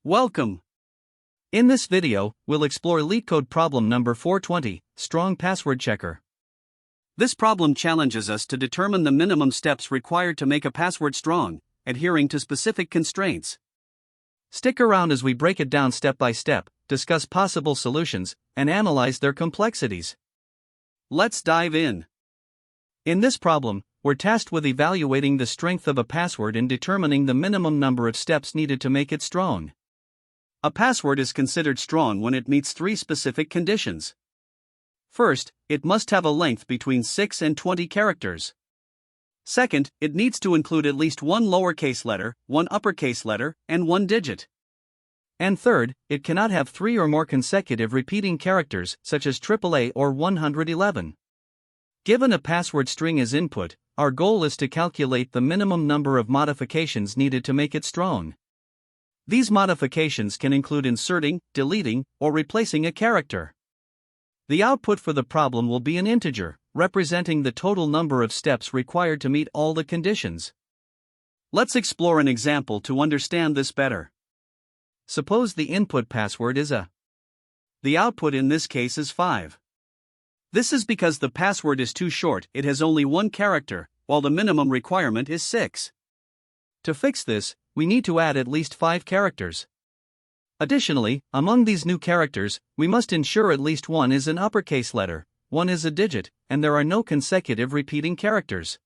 Welcome! In this video, we'll explore LeetCode problem number 420, Strong Password Checker. This problem challenges us to determine the minimum steps required to make a password strong, adhering to specific constraints. Stick around as we break it down step by step, discuss possible solutions, and analyze their complexities. Let's dive in. In this problem, we're tasked with evaluating the strength of a password and determining the minimum number of steps needed to make it strong. A password is considered strong when it meets three specific conditions. First, it must have a length between 6 and 20 characters. Second, it needs to include at least one lowercase letter, one uppercase letter, and one digit. And third, it cannot have 3 or more consecutive repeating characters, such as AAA or 111. Given a password string as input, our goal is to calculate the minimum number of modifications needed to make it strong. These modifications can include inserting, deleting, or replacing a character. The output for the problem will be an integer, representing the total number of steps required to meet all the conditions. Let's explore an example to understand this better. Suppose the input password is a. The output in this case is 5. This is because the password is too short, it has only one character, while the minimum requirement is 6. To fix this, we need to add at least 5 characters. Additionally, among these new characters, we must ensure at least one is an uppercase letter, one is a digit, and there are no consecutive repeating characters.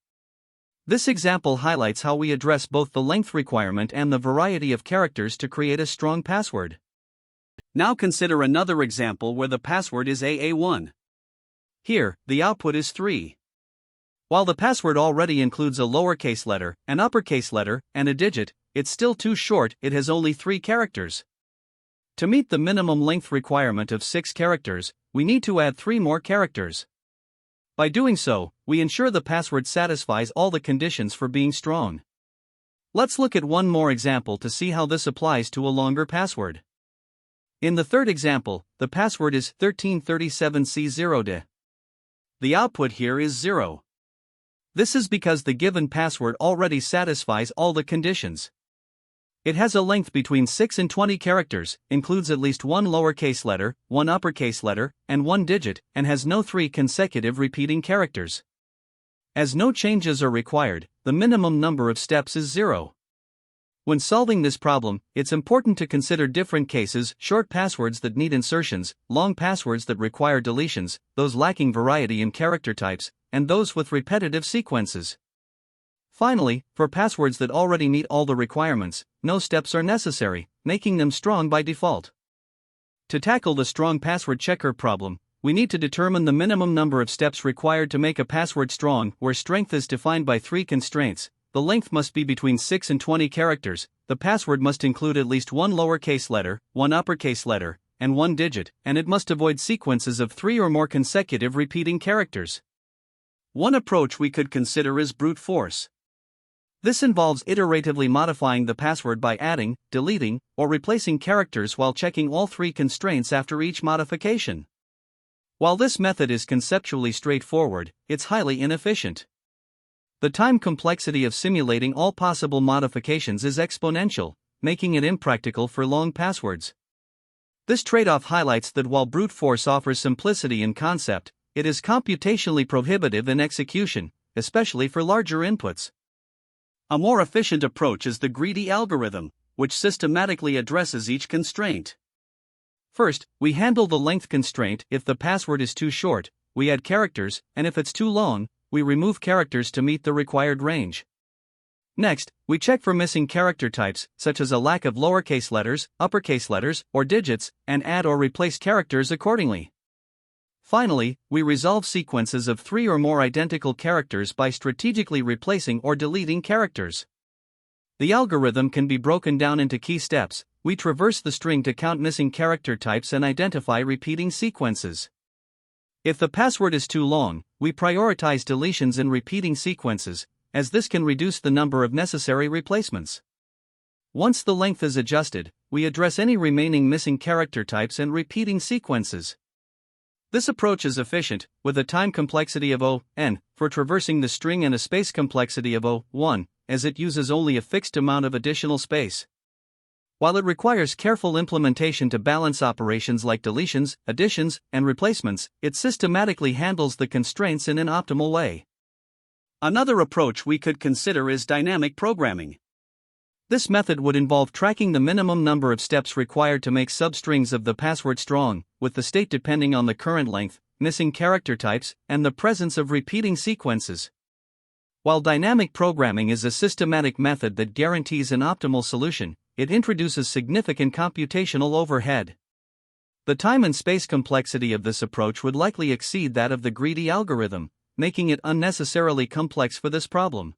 This example highlights how we address both the length requirement and the variety of characters to create a strong password. Now consider another example where the password is AA1. Here, the output is 3. While the password already includes a lowercase letter, an uppercase letter, and a digit, it's still too short, it has only 3 characters. To meet the minimum length requirement of 6 characters, we need to add 3 more characters. By doing so, we ensure the password satisfies all the conditions for being strong. Let's look at one more example to see how this applies to a longer password. In the third example, the password is 1337C0D. The output here is 0. This is because the given password already satisfies all the conditions. It has a length between 6 and 20 characters, includes at least one lowercase letter, one uppercase letter, and one digit, and has no 3 consecutive repeating characters. As no changes are required, the minimum number of steps is 0. When solving this problem, it's important to consider different cases: short passwords that need insertions, long passwords that require deletions, those lacking variety in character types, and those with repetitive sequences. Finally, for passwords that already meet all the requirements, no steps are necessary, making them strong by default. To tackle the strong password checker problem, we need to determine the minimum number of steps required to make a password strong, where strength is defined by 3 constraints. The length must be between 6 and 20 characters, the password must include at least one lowercase letter, one uppercase letter, and one digit, and it must avoid sequences of 3 or more consecutive repeating characters. One approach we could consider is brute force. This involves iteratively modifying the password by adding, deleting, or replacing characters while checking all 3 constraints after each modification. While this method is conceptually straightforward, it's highly inefficient. The time complexity of simulating all possible modifications is exponential, making it impractical for long passwords. This trade-off highlights that while brute force offers simplicity in concept, it is computationally prohibitive in execution, especially for larger inputs. A more efficient approach is the greedy algorithm, which systematically addresses each constraint. First, we handle the length constraint. If the password is too short, we add characters, and if it's too long, we remove characters to meet the required range. Next, we check for missing character types, such as a lack of lowercase letters, uppercase letters, or digits, and add or replace characters accordingly. Finally, we resolve sequences of 3 or more identical characters by strategically replacing or deleting characters. The algorithm can be broken down into key steps. We traverse the string to count missing character types and identify repeating sequences. If the password is too long, we prioritize deletions in repeating sequences, as this can reduce the number of necessary replacements. Once the length is adjusted, we address any remaining missing character types and repeating sequences. This approach is efficient, with a time complexity of O(n) for traversing the string and a space complexity of O(1), as it uses only a fixed amount of additional space. While it requires careful implementation to balance operations like deletions, additions, and replacements, it systematically handles the constraints in an optimal way. Another approach we could consider is dynamic programming. This method would involve tracking the minimum number of steps required to make substrings of the password strong, with the state depending on the current length, missing character types, and the presence of repeating sequences. While dynamic programming is a systematic method that guarantees an optimal solution, it introduces significant computational overhead. The time and space complexity of this approach would likely exceed that of the greedy algorithm, making it unnecessarily complex for this problem.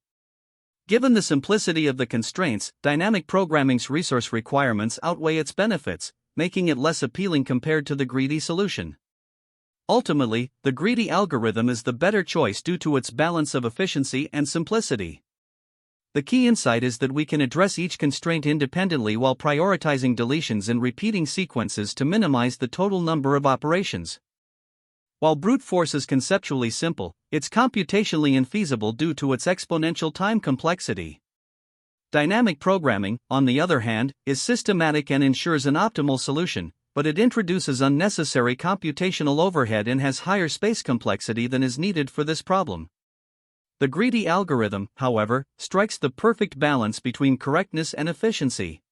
Given the simplicity of the constraints, dynamic programming's resource requirements outweigh its benefits, making it less appealing compared to the greedy solution. Ultimately, the greedy algorithm is the better choice due to its balance of efficiency and simplicity. The key insight is that we can address each constraint independently while prioritizing deletions and repeating sequences to minimize the total number of operations. While brute force is conceptually simple, it's computationally infeasible due to its exponential time complexity. Dynamic programming, on the other hand, is systematic and ensures an optimal solution, but it introduces unnecessary computational overhead and has higher space complexity than is needed for this problem. The greedy algorithm, however, strikes the perfect balance between correctness and efficiency.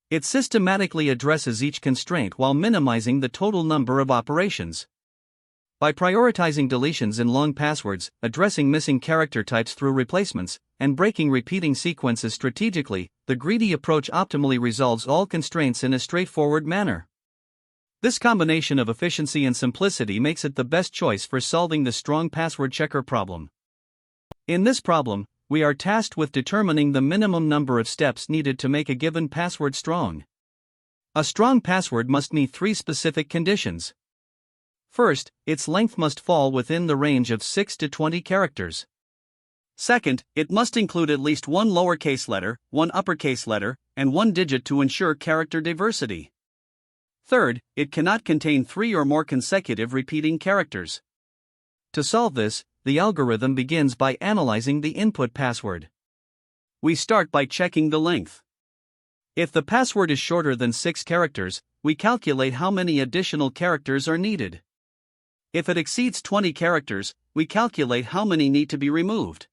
It systematically addresses each constraint while minimizing the total number of operations. By prioritizing deletions in long passwords, addressing missing character types through replacements, and breaking repeating sequences strategically, the greedy approach optimally resolves all constraints in a straightforward manner. This combination of efficiency and simplicity makes it the best choice for solving the strong password checker problem. In this problem, we are tasked with determining the minimum number of steps needed to make a given password strong. A strong password must meet three specific conditions. First, its length must fall within the range of 6 to 20 characters. Second, it must include at least one lowercase letter, one uppercase letter, and one digit to ensure character diversity. Third, it cannot contain 3 or more consecutive repeating characters. To solve this, the algorithm begins by analyzing the input password. We start by checking the length. If the password is shorter than 6 characters, we calculate how many additional characters are needed. If it exceeds 20 characters, we calculate how many need to be removed.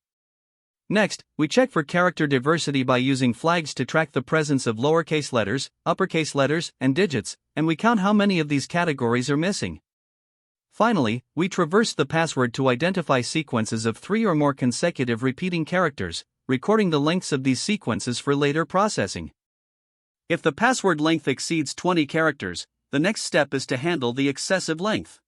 Next, we check for character diversity by using flags to track the presence of lowercase letters, uppercase letters, and digits, and we count how many of these categories are missing. Finally, we traverse the password to identify sequences of 3 or more consecutive repeating characters, recording the lengths of these sequences for later processing. If the password length exceeds 20 characters, the next step is to handle the excessive length.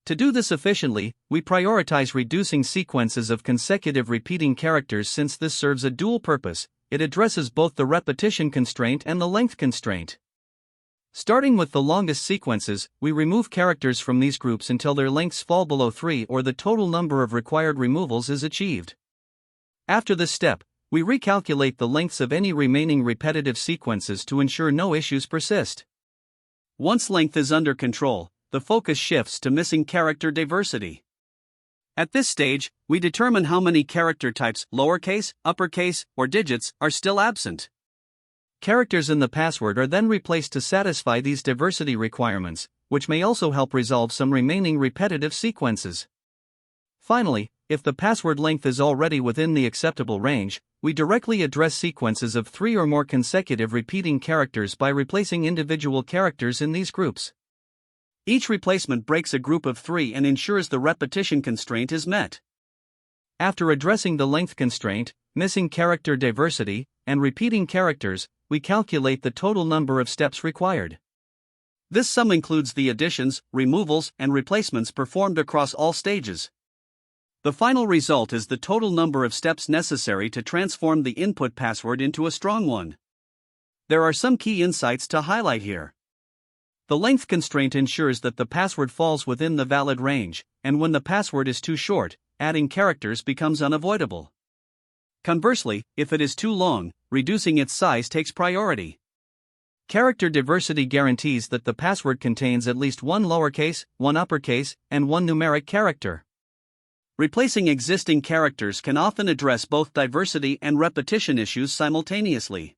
To do this efficiently, we prioritize reducing sequences of consecutive repeating characters since this serves a dual purpose. It addresses both the repetition constraint and the length constraint. Starting with the longest sequences, we remove characters from these groups until their lengths fall below 3 or the total number of required removals is achieved. After this step, we recalculate the lengths of any remaining repetitive sequences to ensure no issues persist. Once length is under control, the focus shifts to missing character diversity. At this stage, we determine how many character types, lowercase, uppercase, or digits, are still absent. Characters in the password are then replaced to satisfy these diversity requirements, which may also help resolve some remaining repetitive sequences. Finally, if the password length is already within the acceptable range, we directly address sequences of 3 or more consecutive repeating characters by replacing individual characters in these groups. Each replacement breaks a group of 3 and ensures the repetition constraint is met. After addressing the length constraint, missing character diversity, and repeating characters, we calculate the total number of steps required. This sum includes the additions, removals, and replacements performed across all stages. The final result is the total number of steps necessary to transform the input password into a strong one. There are some key insights to highlight here. The length constraint ensures that the password falls within the valid range, and when the password is too short, adding characters becomes unavoidable. Conversely, if it is too long, reducing its size takes priority. Character diversity guarantees that the password contains at least one lowercase, one uppercase, and one numeric character. Replacing existing characters can often address both diversity and repetition issues simultaneously.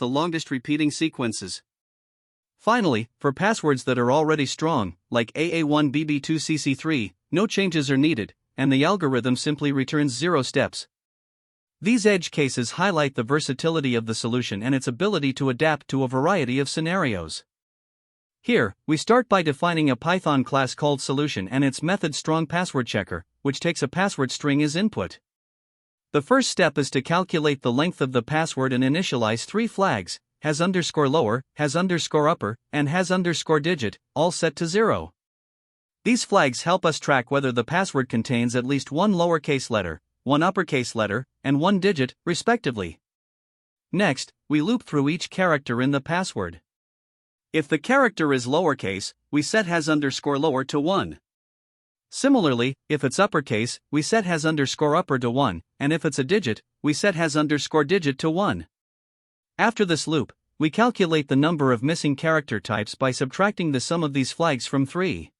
the longest repeating sequences. Finally, for passwords that are already strong, like AA1BB2CC3, no changes are needed, and the algorithm simply returns 0 steps. These edge cases highlight the versatility of the solution and its ability to adapt to a variety of scenarios. Here, we start by defining a Python class called solution and its method strong_password_checker, which takes a password string as input. The first step is to calculate the length of the password and initialize 3 flags: has_lower, has_upper, and has_digit, all set to 0. These flags help us track whether the password contains at least one lowercase letter, one uppercase letter, and one digit, respectively. Next, we loop through each character in the password. If the character is lowercase, we set has_lower to 1. Similarly, if it's uppercase, we set has_upper to 1, and if it's a digit, we set has_digit to 1. After this loop, we calculate the number of missing character types by subtracting the sum of these flags from 3.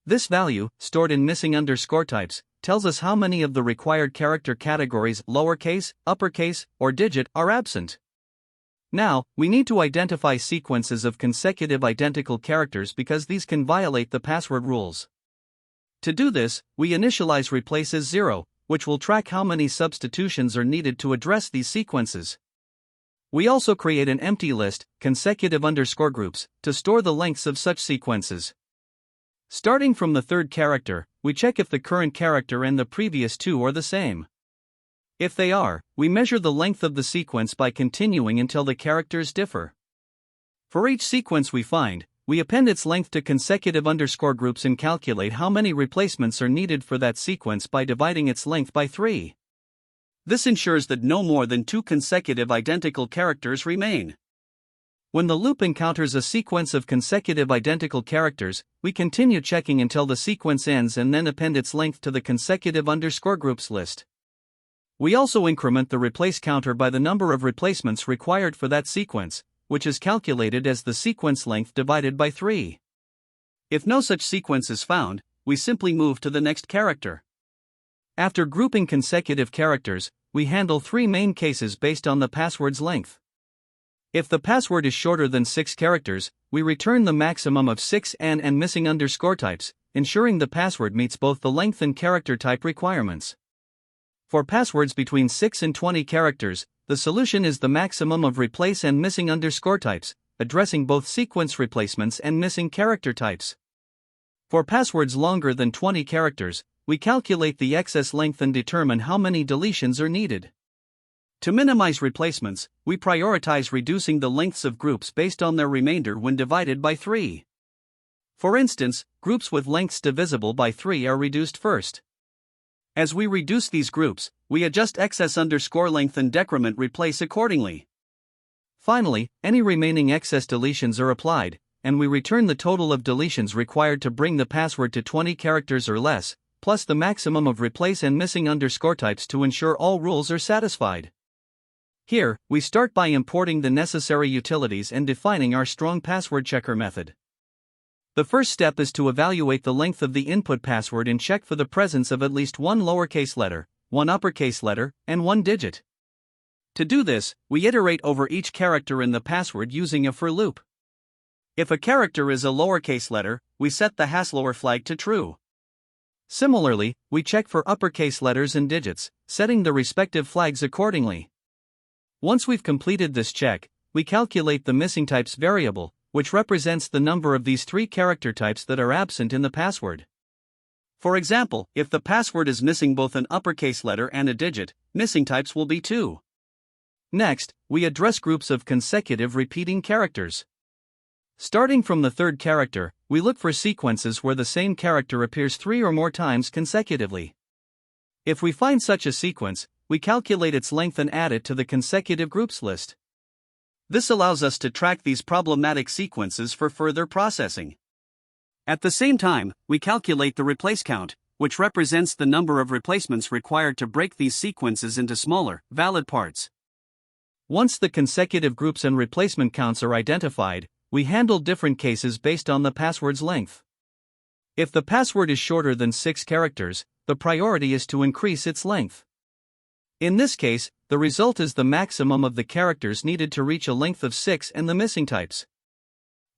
This value, stored in missing_types, tells us how many of the required character categories lowercase, uppercase, or digit are absent. Now, we need to identify sequences of consecutive identical characters because these can violate the password rules. To do this, we initialize replace as 0, which will track how many substitutions are needed to address these sequences. We also create an empty list, consecutive_groups, to store the lengths of such sequences. Starting from the third character, we check if the current character and the previous 2 are the same. If they are, we measure the length of the sequence by continuing until the characters differ. For each sequence we find, we append its length to consecutive_groups and calculate how many replacements are needed for that sequence by dividing its length by 3. This ensures that no more than 2 consecutive identical characters remain. When the loop encounters a sequence of consecutive identical characters, we continue checking until the sequence ends and then append its length to the consecutive_groups list. We also increment the replace counter by the number of replacements required for that sequence, which is calculated as the sequence length divided by 3. If no such sequence is found, we simply move to the next character. After grouping consecutive characters, we handle 3 main cases based on the password's length. If the password is shorter than 6 characters, we return the maximum of 6 and missing_types, ensuring the password meets both the length and character type requirements. For passwords between 6 and 20 characters, the solution is the maximum of replace and missing_types, addressing both sequence replacements and missing character types. For passwords longer than 20 characters, we calculate the excess length and determine how many deletions are needed. To minimize replacements, we prioritize reducing the lengths of groups based on their remainder when divided by 3. For instance, groups with lengths divisible by 3 are reduced first. As we reduce these groups, we adjust excess underscore length and decrement replace accordingly. Finally, any remaining excess deletions are applied, and we return the total of deletions required to bring the password to 20 characters or less, plus the maximum of replace and missing underscore types to ensure all rules are satisfied. Here, we start by importing the necessary utilities and defining our strong password checker method. The first step is to evaluate the length of the input password and check for the presence of at least one lowercase letter, one uppercase letter, and one digit. To do this, we iterate over each character in the password using a for loop. If a character is a lowercase letter, we set the haslower flag to true. Similarly, we check for uppercase letters and digits, setting the respective flags accordingly. Once we've completed this check, we calculate the missing types variable, which represents the number of these 3 character types that are absent in the password. For example, if the password is missing both an uppercase letter and a digit, missing types will be 2. Next, we address groups of consecutive repeating characters. Starting from the 3rd character, we look for sequences where the same character appears 3 or more times consecutively. If we find such a sequence, we calculate its length and add it to the consecutive groups list. This allows us to track these problematic sequences for further processing. At the same time, we calculate the replace count, which represents the number of replacements required to break these sequences into smaller, valid parts. Once the consecutive groups and replacement counts are identified, we handle different cases based on the password's length. If the password is shorter than 6 characters, the priority is to increase its length. In this case, the result is the maximum of the characters needed to reach a length of 6 and the missing types.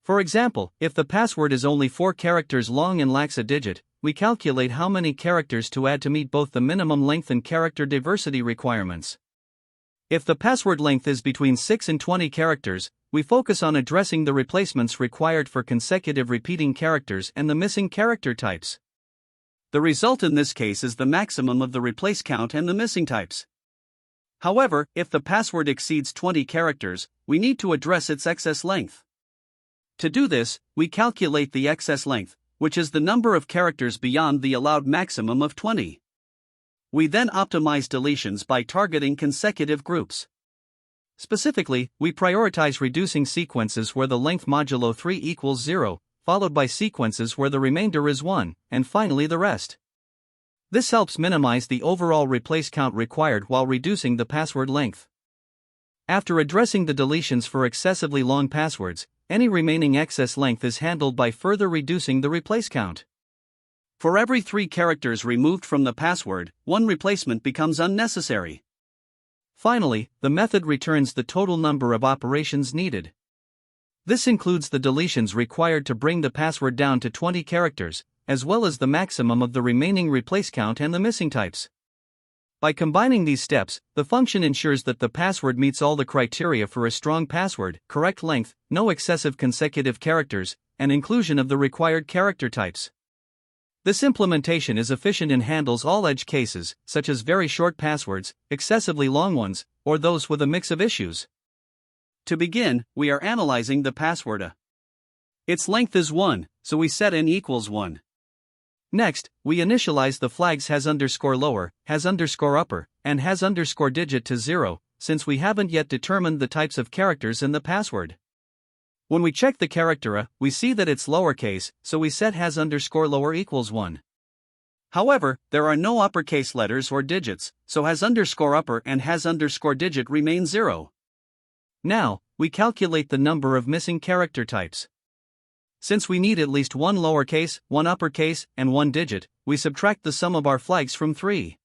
For example, if the password is only 4 characters long and lacks a digit, we calculate how many characters to add to meet both the minimum length and character diversity requirements. If the password length is between 6 and 20 characters, we focus on addressing the replacements required for consecutive repeating characters and the missing character types. The result in this case is the maximum of the replace count and the missing types. However, if the password exceeds 20 characters, we need to address its excess length. To do this, we calculate the excess length, which is the number of characters beyond the allowed maximum of 20. We then optimize deletions by targeting consecutive groups. Specifically, we prioritize reducing sequences where the length modulo 3 equals 0, followed by sequences where the remainder is 1, and finally the rest. This helps minimize the overall replace count required while reducing the password length. After addressing the deletions for excessively long passwords, any remaining excess length is handled by further reducing the replace count. For every 3 characters removed from the password, 1 replacement becomes unnecessary. Finally, the method returns the total number of operations needed. This includes the deletions required to bring the password down to 20 characters, as well as the maximum of the remaining replace count and the missing types. By combining these steps, the function ensures that the password meets all the criteria for a strong password: correct length, no excessive consecutive characters, and inclusion of the required character types. This implementation is efficient and handles all edge cases, such as very short passwords, excessively long ones, or those with a mix of issues. To begin, we are analyzing the password A. Its length is 1, so we set n equals 1. Next, we initialize the flags has underscore lower, has underscore upper, and has underscore digit to 0, since we haven't yet determined the types of characters in the password. When we check the character A, we see that it's lowercase, so we set has underscore lower equals 1. However, there are no uppercase letters or digits, so has underscore upper and has underscore digit remain 0. Now, we calculate the number of missing character types. Since we need at least 1 lowercase, 1 uppercase, and 1 digit, we subtract the sum of our flags from 3.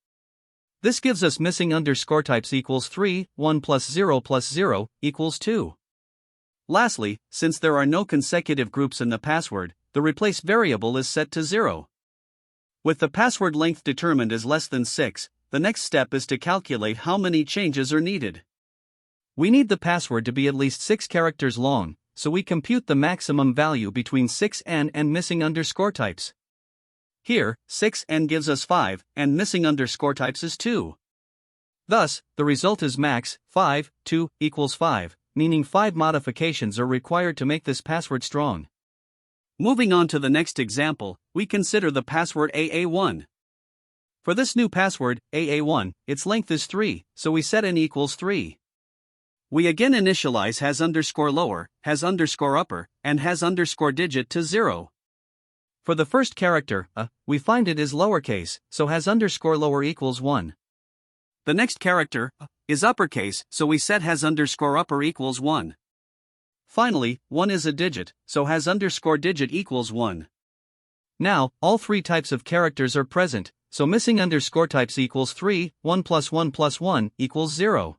This gives us missing underscore types equals 3, 1 plus 0 equals 2. Lastly, since there are no consecutive groups in the password, the replace variable is set to 0. With the password length determined as less than 6, the next step is to calculate how many changes are needed. We need the password to be at least 6 characters long, so we compute the maximum value between 6n and missing underscore types. Here, 6n gives us 5, and missing underscore types is 2. Thus, the result is max 5, 2 equals 5, meaning 5 modifications are required to make this password strong. Moving on to the next example, we consider the password AA1. For this new password, AA1, its length is 3, so we set n equals 3. We again initialize has underscore lower, has underscore upper, and has underscore digit to 0. For the first character, we find it is lowercase, so has underscore lower equals 1. The next character, is uppercase, so we set has underscore upper equals 1. Finally, 1 is a digit, so has underscore digit equals 1. Now, all three types of characters are present, so missing underscore types equals 3, 1 plus 1 plus 1 equals 0.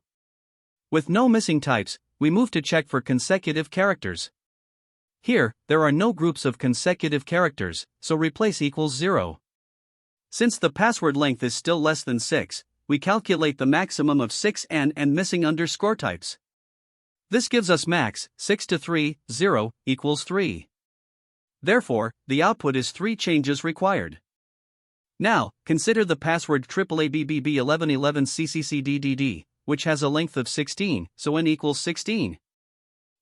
With no missing types, we move to check for consecutive characters. Here, there are no groups of consecutive characters, so replace equals 0. Since the password length is still less than 6, we calculate the maximum of 6n and missing underscore types. This gives us max 6 to 3, 0 equals 3. Therefore, the output is 3 changes required. Now, consider the password AABBB1111CCCDDD, which has a length of 16, so n equals 16.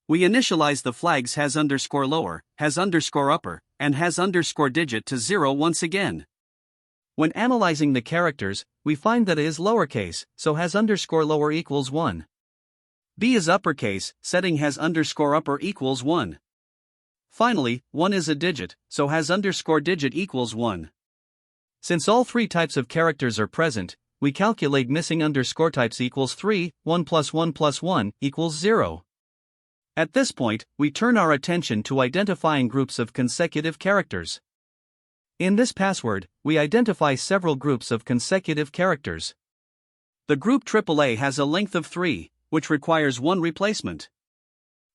We initialize the flags has underscore lower, has underscore upper, and has underscore digit to 0 once again. When analyzing the characters, we find that A is lowercase, so has underscore lower equals 1. B is uppercase, setting has underscore upper equals 1. Finally, 1 is a digit, so has underscore digit equals 1. Since all three types of characters are present, we calculate missing underscore types equals 3, 1 plus 1 plus 1 equals 0. At this point, we turn our attention to identifying groups of consecutive characters. In this password, we identify several groups of consecutive characters. The group AAA has a length of 3, which requires 1 replacement.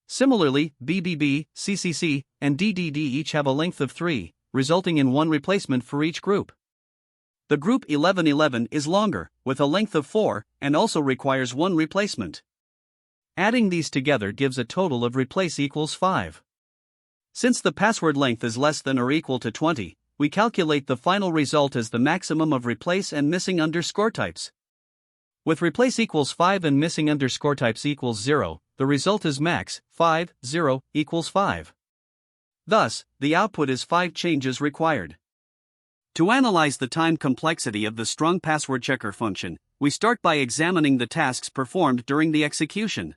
Similarly, BBB, CCC, and DDD each have a length of 3, resulting in 1 replacement for each group. The group 1111 is longer, with a length of 4, and also requires 1 replacement. Adding these together gives a total of replace equals 5. Since the password length is less than or equal to 20, we calculate the final result as the maximum of replace and missing underscore types. With replace equals 5 and missing underscore types equals 0, the result is max 5, 0 equals 5. Thus, the output is 5 changes required. To analyze the time complexity of the strong password checker function, we start by examining the tasks performed during the execution.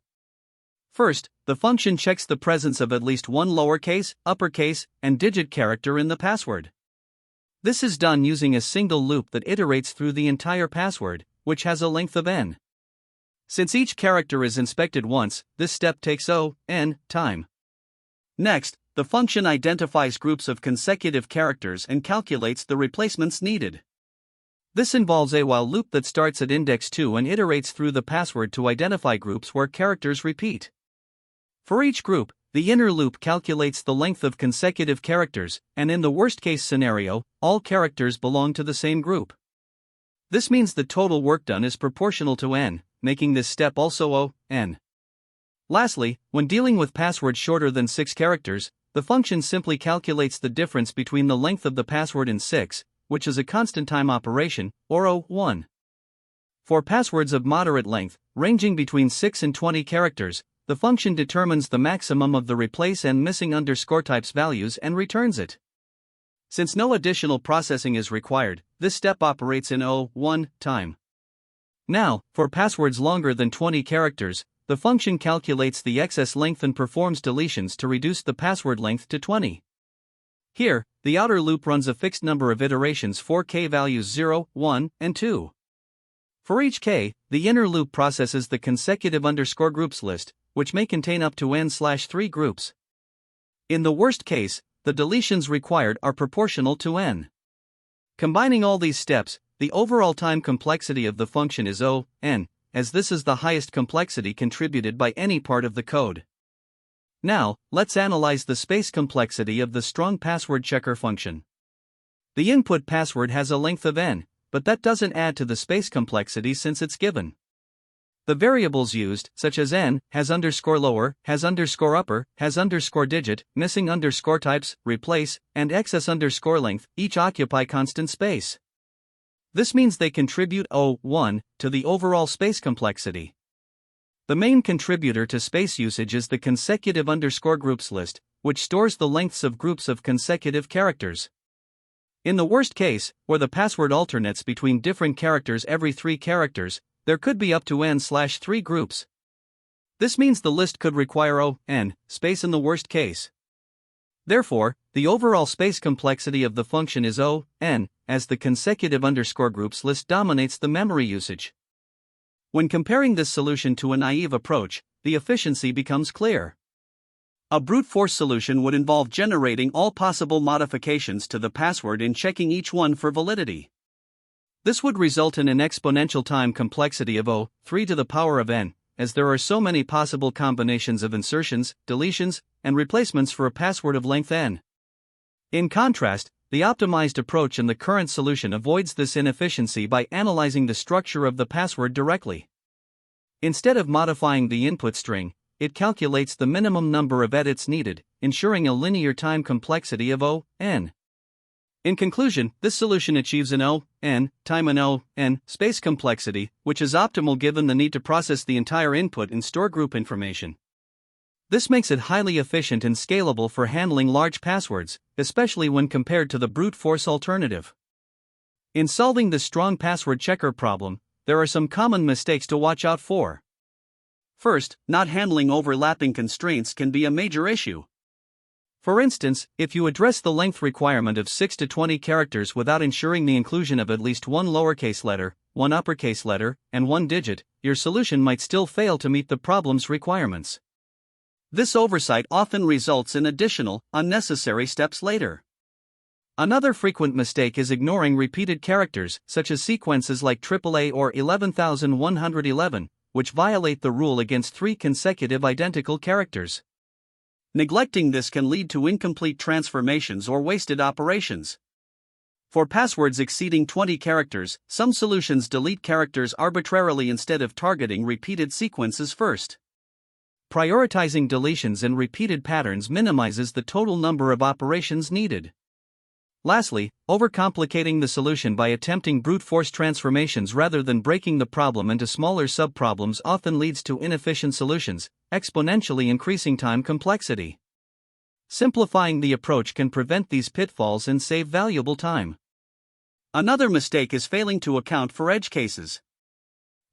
First, the function checks the presence of at least one lowercase, uppercase, and digit character in the password. This is done using a single loop that iterates through the entire password, which has a length of n. Since each character is inspected once, this step takes n time. Next, the function identifies groups of consecutive characters and calculates the replacements needed. This involves a while loop that starts at index 2 and iterates through the password to identify groups where characters repeat. For each group, the inner loop calculates the length of consecutive characters, and in the worst-case scenario, all characters belong to the same group. This means the total work done is proportional to n, making this step also n. Lastly, when dealing with passwords shorter than 6 characters, the function simply calculates the difference between the length of the password and 6, which is a constant time operation, or O1. For passwords of moderate length, ranging between 6 and 20 characters, the function determines the maximum of the replace and missing underscore types values and returns it. Since no additional processing is required, this step operates in O1 time. Now, for passwords longer than 20 characters, the function calculates the excess length and performs deletions to reduce the password length to 20. Here, the outer loop runs a fixed number of iterations for k values 0, 1, and 2. For each k, the inner loop processes the consecutive underscore groups list, which may contain up to n/3 groups. In the worst case, the deletions required are proportional to n. Combining all these steps, the overall time complexity of the function is O(n), as this is the highest complexity contributed by any part of the code. Now, let's analyze the space complexity of the strong password checker function. The input password has a length of n, but that doesn't add to the space complexity since it's given. The variables used, such as n, has underscore lower, has underscore upper, has underscore digit, missing underscore types, replace, and excess underscore length, each occupy constant space. This means they contribute O1 to the overall space complexity. The main contributor to space usage is the consecutive underscore groups list, which stores the lengths of groups of consecutive characters. In the worst case, where the password alternates between different characters every 3 characters, there could be up to n/3 groups. This means the list could require O(n) space in the worst case. Therefore, the overall space complexity of the function is O(n), as the consecutive underscore groups list dominates the memory usage. When comparing this solution to a naive approach, the efficiency becomes clear. A brute force solution would involve generating all possible modifications to the password and checking each one for validity. This would result in an exponential time complexity of O(3 to the power of n), as there are so many possible combinations of insertions, deletions, and replacements for a password of length n. In contrast, the optimized approach in the current solution avoids this inefficiency by analyzing the structure of the password directly. Instead of modifying the input string, it calculates the minimum number of edits needed, ensuring a linear time complexity of O(n). In conclusion, this solution achieves an O(n) time and O(n) space complexity, which is optimal given the need to process the entire input and store group information. This makes it highly efficient and scalable for handling large passwords, especially when compared to the brute force alternative. In solving the strong password checker problem, there are some common mistakes to watch out for. First, not handling overlapping constraints can be a major issue. For instance, if you address the length requirement of 6 to 20 characters without ensuring the inclusion of at least one lowercase letter, one uppercase letter, and one digit, your solution might still fail to meet the problem's requirements. This oversight often results in additional, unnecessary steps later. Another frequent mistake is ignoring repeated characters, such as sequences like AAA or 11,111, which violate the rule against 3 consecutive identical characters. Neglecting this can lead to incomplete transformations or wasted operations. For passwords exceeding 20 characters, some solutions delete characters arbitrarily instead of targeting repeated sequences first. Prioritizing deletions and repeated patterns minimizes the total number of operations needed. Lastly, overcomplicating the solution by attempting brute force transformations rather than breaking the problem into smaller subproblems often leads to inefficient solutions, exponentially increasing time complexity. Simplifying the approach can prevent these pitfalls and save valuable time. Another mistake is failing to account for edge cases.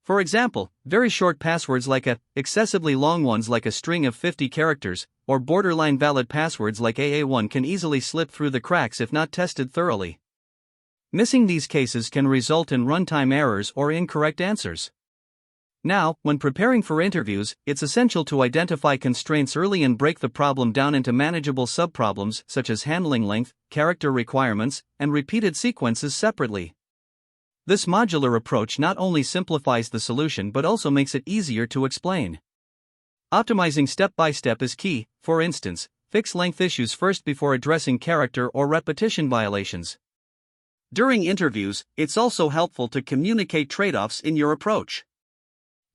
For example, very short passwords like excessively long ones like a string of 50 characters, or borderline valid passwords like AA1 can easily slip through the cracks if not tested thoroughly. Missing these cases can result in runtime errors or incorrect answers. Now, when preparing for interviews, it's essential to identify constraints early and break the problem down into manageable subproblems such as handling length, character requirements, and repeated sequences separately. This modular approach not only simplifies the solution but also makes it easier to explain. Optimizing step by step is key. For instance, fix length issues first before addressing character or repetition violations. During interviews, it's also helpful to communicate trade-offs in your approach.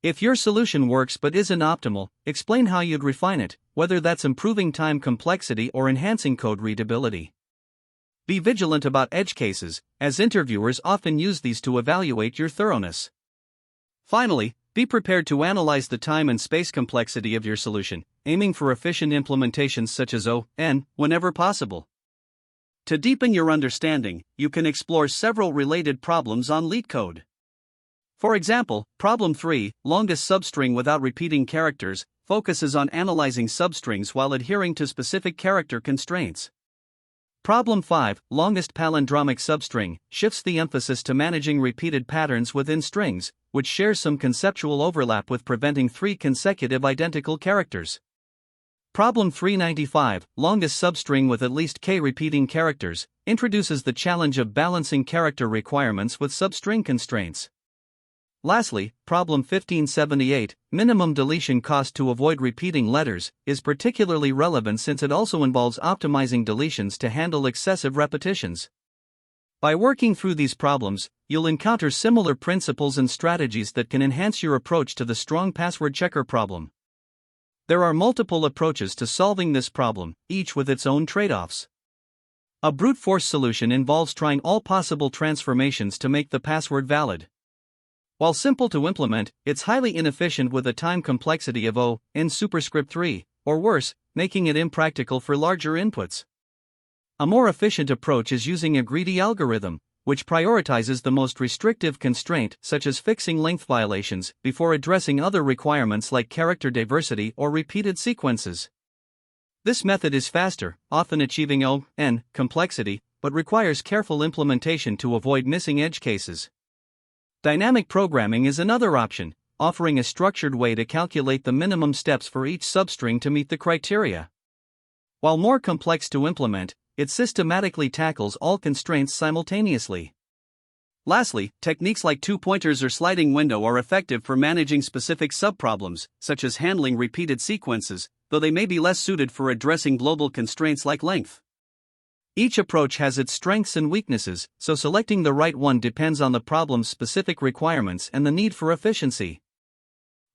If your solution works but isn't optimal, explain how you'd refine it, whether that's improving time complexity or enhancing code readability. Be vigilant about edge cases, as interviewers often use these to evaluate your thoroughness. Finally, be prepared to analyze the time and space complexity of your solution, aiming for efficient implementations such as O(n) whenever possible. To deepen your understanding, you can explore several related problems on LeetCode. For example, Problem 3, longest substring without repeating characters, focuses on analyzing substrings while adhering to specific character constraints. Problem 5, longest palindromic substring, shifts the emphasis to managing repeated patterns within strings, which shares some conceptual overlap with preventing 3 consecutive identical characters. Problem 395, longest substring with at least k repeating characters, introduces the challenge of balancing character requirements with substring constraints. Lastly, Problem 1578, minimum deletion cost to avoid repeating letters, is particularly relevant since it also involves optimizing deletions to handle excessive repetitions. By working through these problems, you'll encounter similar principles and strategies that can enhance your approach to the strong password checker problem. There are multiple approaches to solving this problem, each with its own trade-offs. A brute force solution involves trying all possible transformations to make the password valid. While simple to implement, it's highly inefficient with a time complexity of O n superscript 3, or worse, making it impractical for larger inputs. A more efficient approach is using a greedy algorithm, which prioritizes the most restrictive constraint, such as fixing length violations, before addressing other requirements like character diversity or repeated sequences. This method is faster, often achieving O n complexity, but requires careful implementation to avoid missing edge cases. Dynamic programming is another option, offering a structured way to calculate the minimum steps for each substring to meet the criteria. While more complex to implement, it systematically tackles all constraints simultaneously. Lastly, techniques like two-pointers or sliding window are effective for managing specific subproblems, such as handling repeated sequences, though they may be less suited for addressing global constraints like length. Each approach has its strengths and weaknesses, so selecting the right one depends on the problem's specific requirements and the need for efficiency.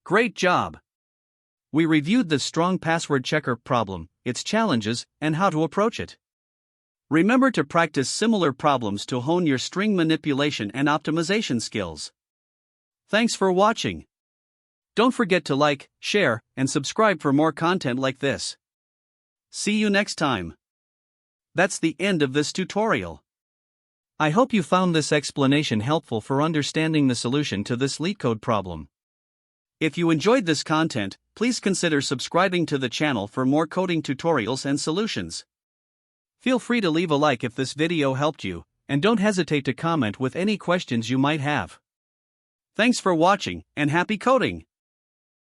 Great job! We reviewed the strong password checker problem, its challenges, and how to approach it. Remember to practice similar problems to hone your string manipulation and optimization skills. Thanks for watching. Don't forget to like, share, and subscribe for more content like this. See you next time. That's the end of this tutorial. I hope you found this explanation helpful for understanding the solution to this LeetCode problem. If you enjoyed this content, please consider subscribing to the channel for more coding tutorials and solutions. Feel free to leave a like if this video helped you, and don't hesitate to comment with any questions you might have. Thanks for watching, and happy coding!